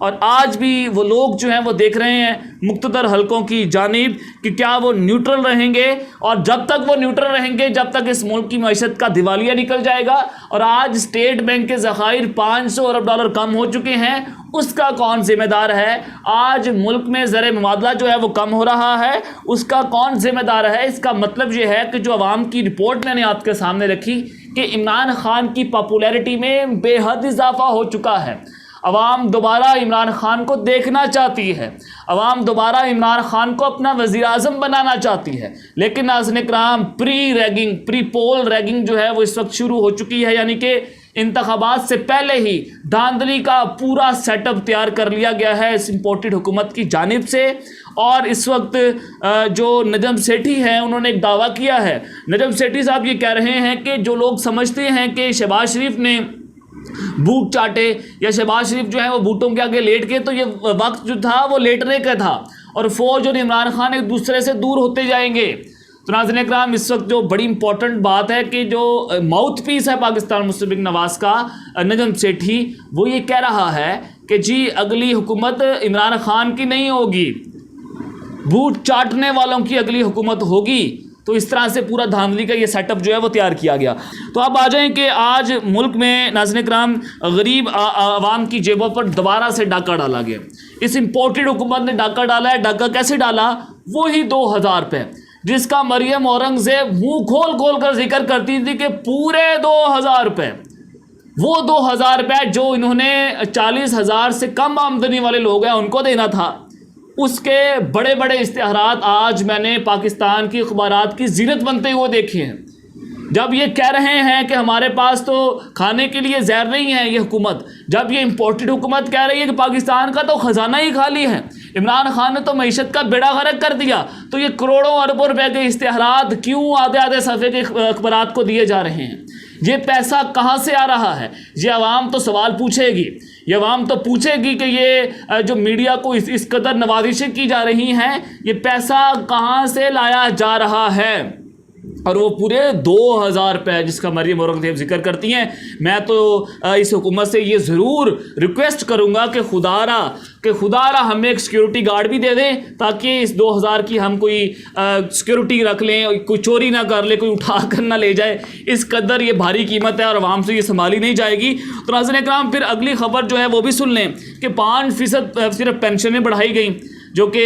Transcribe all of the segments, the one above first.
اور آج بھی وہ لوگ جو ہیں وہ دیکھ رہے ہیں مقتدر حلقوں کی جانب کہ کیا وہ نیوٹرل رہیں گے، اور جب تک وہ نیوٹرل رہیں گے جب تک اس ملک کی معیشت کا دیوالیہ نکل جائے گا۔ اور آج اسٹیٹ بینک کے ذخائر 500 ارب ڈالر کم ہو چکے ہیں، اس کا کون ذمہ دار ہے؟ آج ملک میں زر مبادلہ جو ہے وہ کم ہو رہا ہے، اس کا کون ذمہ دار ہے؟ اس کا مطلب یہ ہے کہ جو عوام کی رپورٹ میں نے آپ کے سامنے رکھی کہ عمران خان کی پاپولیرٹی میں بے حد اضافہ ہو چکا ہے۔ عوام دوبارہ عمران خان کو دیکھنا چاہتی ہے، عوام دوبارہ عمران خان کو اپنا وزیر اعظم بنانا چاہتی ہے، لیکن ناظرین کرام پری پول ریگنگ جو ہے وہ اس وقت شروع ہو چکی ہے، یعنی کہ انتخابات سے پہلے ہی دھاندلی کا پورا سیٹ اپ تیار کر لیا گیا ہے اس امپورٹڈ حکومت کی جانب سے۔ اور اس وقت جو نجم سیٹھی ہیں انہوں نے ایک دعویٰ کیا ہے۔ نجم سیٹھی صاحب یہ کہہ رہے ہیں کہ جو لوگ سمجھتے ہیں کہ شہباز شریف نے بوٹ چاٹے یا شہباز شریف جو ہے وہ بوٹوں کے آگے لیٹ کے، تو یہ وقت جو تھا وہ لیٹنے کا تھا اور فوج اور عمران خان ایک دوسرے سے دور ہوتے جائیں گے۔ تو ناظرین اکرام، اس وقت جو بڑی امپورٹنٹ بات ہے کہ جو ماؤتھ پیس ہے پاکستان مسلم لیگ نواز کا، نجم سیٹھی، وہ یہ کہہ رہا ہے کہ جی اگلی حکومت عمران خان کی نہیں ہوگی، بوٹ چاٹنے والوں کی اگلی حکومت ہوگی۔ تو اس طرح سے پورا دھاندلی کا یہ سیٹ اپ جو ہے وہ تیار کیا گیا۔ تو اب آ جائیں کہ آج ملک میں ناظرین کرام غریب عوام کی جیبوں پر دوبارہ سے ڈاکہ ڈالا گیا۔ اس امپورٹڈ حکومت نے ڈاکہ ڈالا ہے۔ ڈاکہ کیسے ڈالا؟ وہی 2000 روپے جس کا مریم اورنگزیب منہ کھول کھول کر ذکر کرتی تھی کہ پورے 2000 روپے، وہ 2000 روپے جو انہوں نے 40,000 سے کم آمدنی والے لوگ ہیں ان کو دینا تھا، اس کے بڑے بڑے اشتہارات آج میں نے پاکستان کی اخبارات کی زینت بنتے ہوئے دیکھے ہیں۔ جب یہ کہہ رہے ہیں کہ ہمارے پاس تو کھانے کے لیے زہر نہیں ہے یہ حکومت، جب یہ امپورٹڈ حکومت کہہ رہی ہے کہ پاکستان کا تو خزانہ ہی خالی ہے، عمران خان نے تو معیشت کا بیڑا غرق کر دیا، تو یہ کروڑوں اربوں روپے کے اشتہارات کیوں آدھے صفحے کے اخبارات کو دیے جا رہے ہیں؟ یہ پیسہ کہاں سے آ رہا ہے؟ یہ عوام تو سوال پوچھے گی، یہ عوام تو پوچھے گی کہ یہ جو میڈیا کو اس قدر نوازشیں کی جا رہی ہیں، یہ پیسہ کہاں سے لایا جا رہا ہے؟ اور وہ پورے 2000 روپے جس کا مریم اورنگزیب ذکر کرتی ہیں۔ میں تو اس حکومت سے یہ ضرور ریکویسٹ کروں گا کہ خدا را ہمیں ایک سیکیورٹی گارڈ بھی دے دیں تاکہ اس 2000 کی ہم کوئی سیکیورٹی رکھ لیں، کوئی چوری نہ کر لے، کوئی اٹھا کر نہ لے جائے۔ اس قدر یہ بھاری قیمت ہے اور عوام سے یہ سنبھالی نہیں جائے گی۔ تو ناظرین اکرام، پھر اگلی خبر جو ہے وہ بھی سن لیں کہ 5% صرف پینشنیں بڑھائی گئیں، جو کہ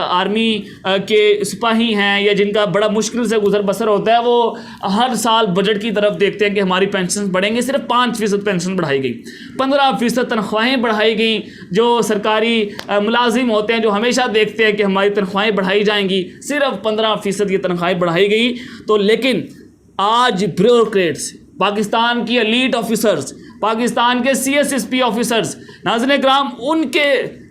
آرمی کے سپاہی ہیں یا جن کا بڑا مشکل سے گزر بسر ہوتا ہے، وہ ہر سال بجٹ کی طرف دیکھتے ہیں کہ ہماری پینشن بڑھیں گے۔ صرف 5% پینشن بڑھائی گئی، 15% تنخواہیں بڑھائی گئیں۔ جو سرکاری ملازم ہوتے ہیں جو ہمیشہ دیکھتے ہیں کہ ہماری تنخواہیں بڑھائی جائیں گی، صرف 15% یہ تنخواہیں بڑھائی گئی۔ تو لیکن آج بیوروکریٹس، پاکستان کی ایلیٹ آفیسرز، پاکستان کے CSSP آفیسرز، ناظرین اکرام، ان کے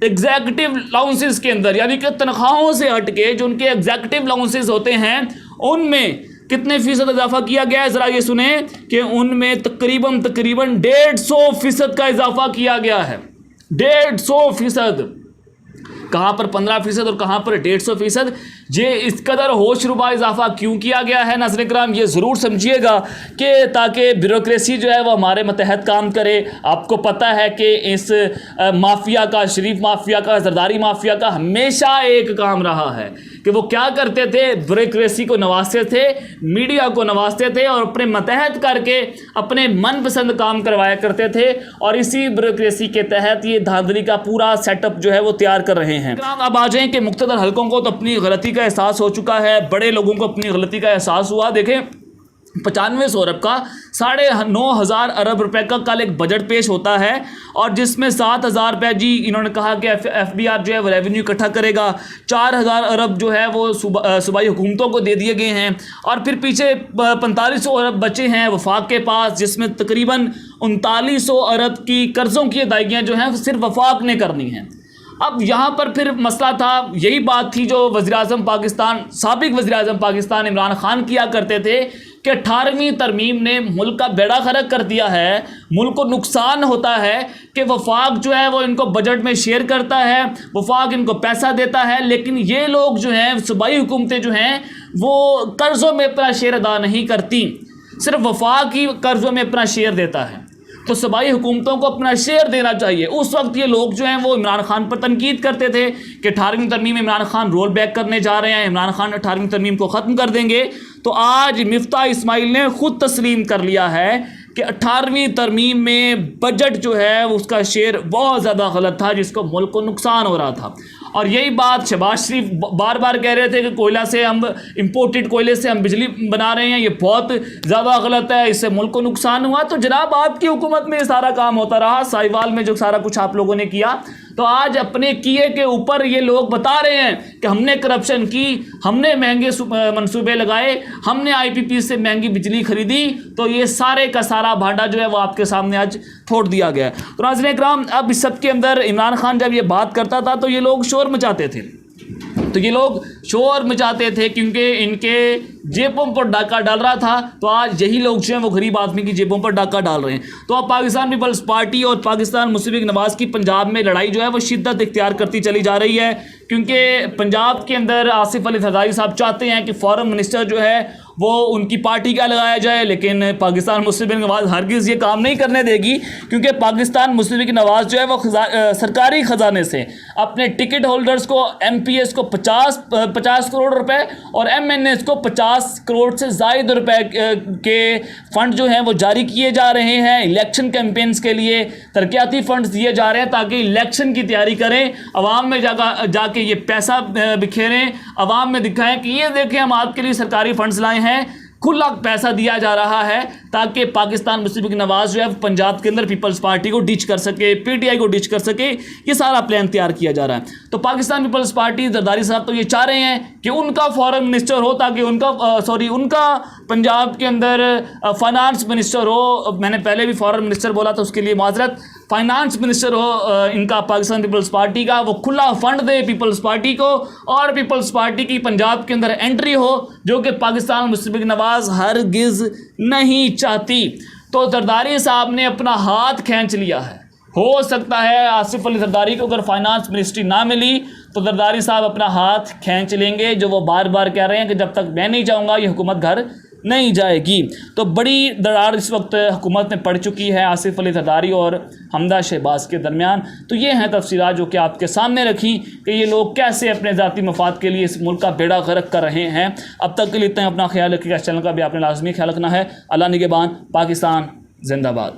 ایگزیکٹو الاؤنسز کے اندر، یعنی کہ تنخواہوں سے ہٹ کے جو ان کے ایگزیکٹو الاؤنسز ہوتے ہیں، ان میں کتنے فیصد اضافہ کیا گیا ہے؟ ذرا یہ سنیں کہ ان میں تقریباً 150% کا اضافہ کیا گیا ہے۔ 150%۔ کہاں پر 15% اور کہاں پر 150%؟ یہ اس قدر ہوش ربا اضافہ کیوں کیا گیا ہے ناظرین کرام؟ یہ ضرور سمجھیے گا کہ تاکہ بیوروکریسی جو ہے وہ ہمارے متحد کام کرے۔ آپ کو پتہ ہے کہ اس مافیا کا، شریف مافیا کا، زرداری مافیا کا ہمیشہ ایک کام رہا ہے کہ وہ کیا کرتے تھے؟ بیوروکریسی کو نوازتے تھے، میڈیا کو نوازتے تھے اور اپنے متحد کر کے اپنے من پسند کام کروایا کرتے تھے، اور اسی بیوروکریسی کے تحت یہ دھاندلی کا پورا سیٹ اپ جو ہے وہ تیار کر رہے ہیں۔ اب آ جائیں کہ مقتدر حلقوں کو تو اپنی غلطی کا احساس ہو چکا ہے، بڑے لوگوں کو اپنی غلطی کا احساس ہوا۔ دیکھیں 9500 ارب کا 9,500 ارب روپے کا کل ایک بجٹ پیش ہوتا ہے، اور جس میں 7,000 روپے جی انہوں نے کہا کہ FBR جو ہے وہ ریونیو اکٹھا کرے گا، 4,000 ارب جو ہے وہ صوبائی حکومتوں کو دے دیے گئے ہیں، اور پھر پیچھے 4500 ارب بچے ہیں وفاق کے پاس، جس میں تقریباً 3900 ارب کی قرضوں کی ادائیگیاں جو ہیں صرف وفاق نے کرنی ہیں۔ اب یہاں پر پھر مسئلہ تھا، یہی بات تھی جو وزیراعظم پاکستان، سابق وزیراعظم پاکستان عمران خان کیا کرتے تھے کہ 18ویں ترمیم نے ملک کا بیڑا غرق کر دیا ہے، ملک کو نقصان ہوتا ہے کہ وفاق جو ہے وہ ان کو بجٹ میں شیئر کرتا ہے، وفاق ان کو پیسہ دیتا ہے، لیکن یہ لوگ جو ہیں صوبائی حکومتیں جو ہیں وہ قرضوں میں اپنا شیئر ادا نہیں کرتی، صرف وفاق ہی قرضوں میں اپنا شیئر دیتا ہے۔ تو صوبائی حکومتوں کو اپنا شیئر دینا چاہیے. اس وقت یہ لوگ جو ہیں وہ عمران خان پر تنقید کرتے تھے کہ 18ویں ترمیم میں عمران خان رول بیک کرنے جا رہے ہیں, عمران خان 18ویں ترمیم کو ختم کر دیں گے. تو آج مفتاح اسماعیل نے خود تسلیم کر لیا ہے کہ 18ویں ترمیم میں بجٹ جو ہے اس کا شیئر بہت زیادہ غلط تھا, جس کو ملک کو نقصان ہو رہا تھا. اور یہی بات شہباز شریف بار بار کہہ رہے تھے کہ کوئلہ سے ہم امپورٹڈ کوئلے سے ہم بجلی بنا رہے ہیں, یہ بہت زیادہ غلط ہے, اس سے ملک کو نقصان ہوا. تو جناب آپ کی حکومت میں یہ سارا کام ہوتا رہا, ساہیوال میں جو سارا کچھ آپ لوگوں نے کیا. تو آج اپنے کیے کے اوپر یہ لوگ بتا رہے ہیں کہ ہم نے کرپشن کی, ہم نے مہنگے منصوبے لگائے, ہم نے آئی پی پی سے مہنگی بجلی خریدی. تو یہ سارے کا سارا بھانڈا جو ہے وہ آپ کے سامنے آج پھوڑ دیا گیا ہے. تو ناظرین اکرام, اب اس سب کے اندر عمران خان جب یہ بات کرتا تھا تو یہ لوگ شور مچاتے تھے, کیونکہ ان کے جیبوں پر ڈاکہ ڈال رہا تھا. تو آج یہی لوگ جو ہیں وہ غریب آدمی کی جیبوں پر ڈاکہ ڈال رہے ہیں. تو اب پاکستان پیپلز پارٹی اور پاکستان مسلم لیگ نواز کی پنجاب میں لڑائی جو ہے وہ شدت اختیار کرتی چلی جا رہی ہے, کیونکہ پنجاب کے اندر آصف علی زرداری صاحب چاہتے ہیں کہ فارن منسٹر جو ہے وہ ان کی پارٹی کا لگایا جائے, لیکن پاکستان مسلم لیگ نواز ہرگز یہ کام نہیں کرنے دے گی, کیونکہ پاکستان مسلم لیگ نواز جو ہے وہ سرکاری خزانے سے اپنے ٹکٹ ہولڈرز کو, ایم پی ایس کو 50 کروڑ روپے اور ایم این ایس کو 50 کروڑ سے زائد روپے کے فنڈ جو ہیں وہ جاری کیے جا رہے ہیں. الیکشن کیمپینز کے لیے ترقیاتی فنڈز دیے جا رہے ہیں تاکہ الیکشن کی تیاری کریں, عوام میں جا کے یہ پیسہ بکھیریں, عوام میں دکھائیں کہ یہ دیکھیں ہم آپ کے لیے سرکاری فنڈز لائے ہیں. کھلا پیسہ دیا جا رہا ہے تاکہ پاکستان مسلم لیگ نواز جو ہے پنجاب کے اندر پیپلز پارٹی کو ڈچ کر سکے, پی ٹی آئی کو ڈچ کر سکے. یہ سارا پلان تیار کیا جا رہا ہے. تو پاکستان پیپلز پارٹی زرداری صاحب تو یہ چاہ رہے ہیں کہ ان کا فارن منسٹر ہو, تاکہ ان کا پنجاب کے اندر فائنانس منسٹر ہو. میں نے پہلے بھی فارن منسٹر بولا تھا, اس کے لیے معذرت. فائنانس منسٹر ہو ان کا پاکستان پیپلز پارٹی کا, وہ کھلا فنڈ دے پیپلز پارٹی کو, اور پیپلز پارٹی کی پنجاب کے اندر انٹری ہو, جو کہ پاکستان مسلم لیگ نواز ہرگز نہیں چاہتی. تو زرداری صاحب نے اپنا ہاتھ کھینچ لیا ہے. ہو سکتا ہے آصف علی زرداری کو اگر فائنانس منسٹری نہ ملی تو زرداری صاحب اپنا ہاتھ کھینچ لیں گے, جو وہ بار بار کہہ رہے ہیں کہ جب تک میں نہیں جاؤں گا یہ حکومت گھر نہیں جائے گی. تو بڑی دراڑ اس وقت حکومت میں پڑ چکی ہے آصف علی زرداری اور حمدہ شہباز کے درمیان. تو یہ ہیں تفصیلات جو کہ آپ کے سامنے رکھی کہ یہ لوگ کیسے اپنے ذاتی مفاد کے لیے اس ملک کا بیڑا غرق کر رہے ہیں. اب تک کے لیے اتنا اپنا خیال رکھیے گا, اس چینل کا بھی آپ نے لازمی خیال رکھنا ہے. اللہ نگہبان. پاکستان زندہ باد.